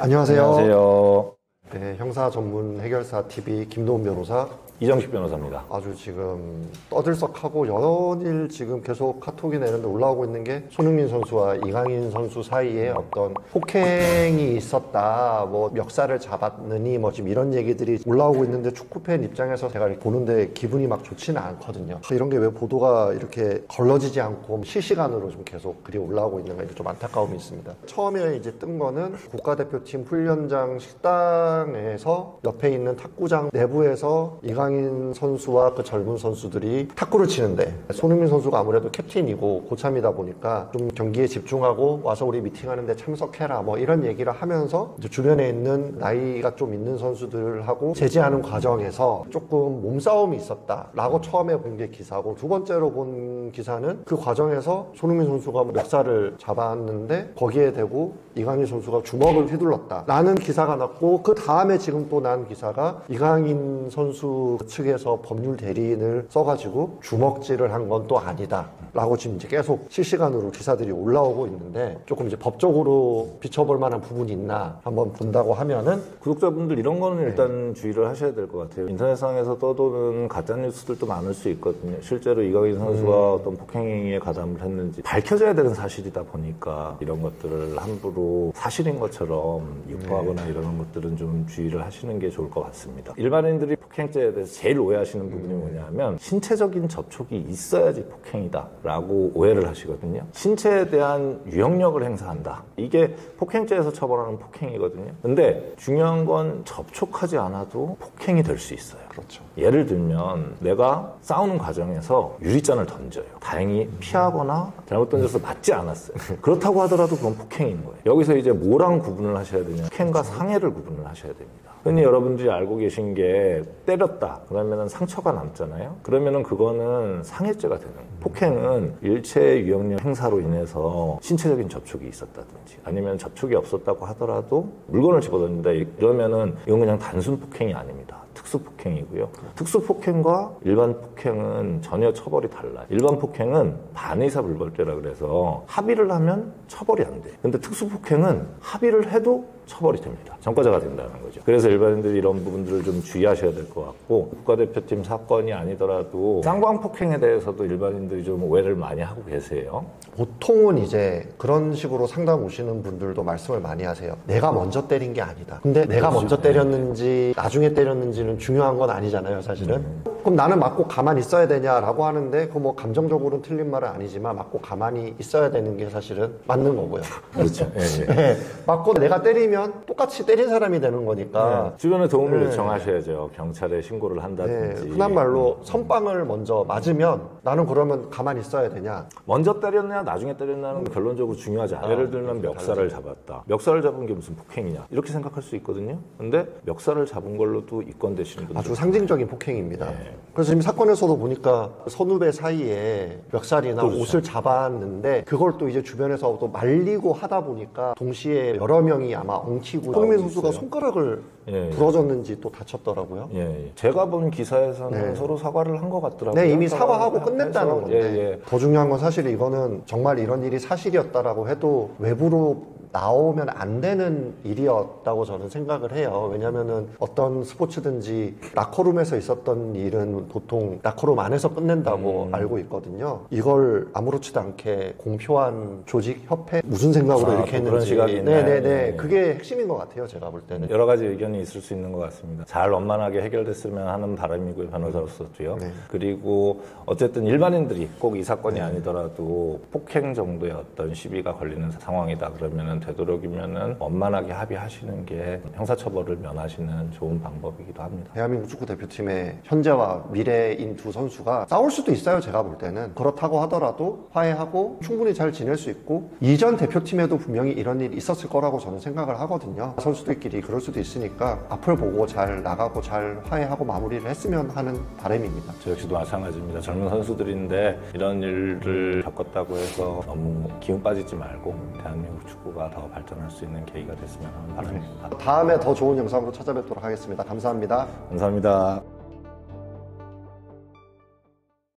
안녕하세요. 안녕하세요. 네, 형사 전문 해결사 TV 김도훈 변호사. 이정식 변호사입니다. 아주 지금 떠들썩하고 연일 지금 계속 카톡이 내는데 올라오고 있는 게 손흥민 선수와 이강인 선수 사이에 어떤 폭행이 있었다, 뭐 멱살을 잡았느니 뭐 지금 이런 얘기들이 올라오고 있는데, 축구팬 입장에서 제가 보는데 기분이 막 좋지는 않거든요. 이런 게 왜 보도가 이렇게 걸러지지 않고 실시간으로 좀 계속 글이 올라오고 있는가, 좀 안타까움이 있습니다. 처음에 이제 뜬 거는 국가대표팀 훈련장 식당에서 옆에 있는 탁구장 내부에서 이강인 선수와 그 젊은 선수들이 탁구를 치는데, 손흥민 선수가 아무래도 캡틴이고 고참이다 보니까 좀 경기에 집중하고 와서 우리 미팅하는데 참석해라 뭐 이런 얘기를 하면서 이제 주변에 있는 나이가 좀 있는 선수들하고 제지하는 과정에서 조금 몸싸움이 있었다라고 처음에 본 게 기사고, 두 번째로 본 기사는 그 과정에서 손흥민 선수가 멱살을 잡았는데 거기에 대고 이강인 선수가 주먹을 휘둘렀다 라는 기사가 났고, 그 다음에 지금 또 난 기사가 이강인 선수 측에서 법률 대리인을 써가지고 주먹질을 한 건 또 아니다 라고 지금 이제 계속 실시간으로 기사들이 올라오고 있는데, 조금 이제 법적으로 비춰볼 만한 부분이 있나 한번 본다고 하면은, 구독자분들 이런 거는 일단 주의를 하셔야 될 것 같아요. 인터넷상에서 떠도는 가짜뉴스들도 많을 수 있거든요. 실제로 이강인 선수가 어떤 폭행행위에 가담을 했는지 밝혀져야 되는 사실이다 보니까 이런 것들을 함부로 사실인 것처럼 유포하거나 이러는 것들은 좀 주의를 하시는 게 좋을 것 같습니다. 일반인들이 폭행죄에 대해서 제일 오해하시는 부분이 뭐냐면, 신체적인 접촉이 있어야지 폭행이다 라고 오해를 하시거든요. 신체에 대한 유형력을 행사한다, 이게 폭행죄에서 처벌하는 폭행이거든요. 근데 중요한 건 접촉하지 않아도 폭행이 될 수 있어요. 그렇죠. 예를 들면 내가 싸우는 과정에서 유리잔을 던져요. 다행히 피하거나 잘못 던져서 맞지 않았어요. 그렇다고 하더라도 그건 폭행인 거예요. 여기서 이제 뭐랑 구분을 하셔야 되냐, 폭행과 상해를 구분을 하셔야 됩니다. 흔히 여러분들이 알고 계신 게 때렸다 그러면은 상처가 남잖아요. 그러면은 그거는 상해죄가 되는 거예요. 폭행은 일체 유형력 행사로 인해서 신체적인 접촉이 있었다든지 아니면 접촉이 없었다고 하더라도 물건을 집어던진다, 이러면은 이건 그냥 단순 폭행이 아닙니다. 특수폭행이고요. 특수폭행과 일반 폭행은 전혀 처벌이 달라요. 일반 폭행은 반의사불벌죄라 그래서 합의를 하면 처벌이 안 돼요. 근데 특수폭행은 합의를 해도 처벌이 됩니다. 전과자가 된다는 거죠. 그래서 일반인들이 이런 부분들을 좀 주의하셔야 될 것 같고, 국가대표팀 사건이 아니더라도 쌍방폭행에 대해서도 일반인들이 좀 오해를 많이 하고 계세요. 보통은 이제 그런 식으로 상담 오시는 분들도 말씀을 많이 하세요. 내가 먼저 때린 게 아니다. 근데 내가 그렇죠. 먼저 때렸는지 나중에 때렸는지는 중요한 건 아니잖아요, 사실은. 그럼 나는 맞고 가만히 있어야 되냐라고 하는데, 그 뭐 감정적으로는 틀린 말은 아니지만 맞고 가만히 있어야 되는 게 사실은 맞는 거고요. 그렇죠. 예, 예. 네, 맞고 내가 때리면 똑같이 때린 사람이 되는 거니까. 네. 주변에 도움을 요청하셔야죠. 경찰에 신고를 한다든지. 흔한 말로 선빵을 먼저 맞으면 나는 그러면 가만히 있어야 되냐. 먼저 때렸냐 나중에 때렸냐는 결론적으로 중요하지 않아요. 예를 들면 멱살을 잡았다. 멱살을 잡은 게 무슨 폭행이냐, 이렇게 생각할 수 있거든요. 근데 멱살을 잡은 걸로도 입건되시는 분들 아주 상징적인 폭행입니다. 네. 그래서 지금 사건에서도 보니까 선후배 사이에 멱살이나 그렇죠. 옷을 잡았는데, 그걸 또 이제 주변에서 또 말리고 하다 보니까 동시에 여러 명이 아마 엉키고, 손흥민 선수가 있어요. 손가락을 예, 예. 부러졌는지 또 다쳤더라고요. 예, 예. 제가 본 기사에서는 네. 서로 사과를 한 것 같더라고요. 네, 이미 사과하고 끝냈다는 해서, 건데, 예, 예. 더 중요한 건 사실 이거는 정말 이런 일이 사실이었다라고 해도 외부로 나오면 안 되는 일이었다고 저는 생각을 해요. 왜냐면은 어떤 스포츠든지 라커룸에서 있었던 일은 보통 라커룸 안에서 끝낸다고 알고 있거든요. 이걸 아무렇지도 않게 공표한 조직, 협회, 무슨 생각으로 이렇게 그런 했는지. 시각이 있나요? 네네네. 네. 그게 핵심인 것 같아요, 제가 볼 때는. 여러 가지 의견이 있을 수 있는 것 같습니다. 잘 원만하게 해결됐으면 하는 바람이고요, 변호사로서도요. 네. 그리고 어쨌든 일반인들이 꼭 이 사건이 아니더라도 폭행 정도의 어떤 시비가 걸리는 상황이다 그러면은 되도록이면은 원만하게 합의하시는 게 형사처벌을 면하시는 좋은 방법이기도 합니다. 대한민국 축구 대표팀의 현재와 미래인 두 선수가 싸울 수도 있어요, 제가 볼 때는. 그렇다고 하더라도 화해하고 충분히 잘 지낼 수 있고, 이전 대표팀에도 분명히 이런 일이 있었을 거라고 저는 생각을 하거든요. 선수들끼리 그럴 수도 있으니까 앞을 보고 잘 나가고 잘 화해하고 마무리를 했으면 하는 바람입니다. 저 역시도 마찬가지입니다. 젊은 선수들인데 이런 일을 겪었다고 해서 너무 기운 빠지지 말고 대한민국 축구가 더 발전할 수 있는 계기가 됐으면 하는 바람입니다. 다음에 더 좋은 영상으로 찾아뵙도록 하겠습니다. 감사합니다. 감사합니다.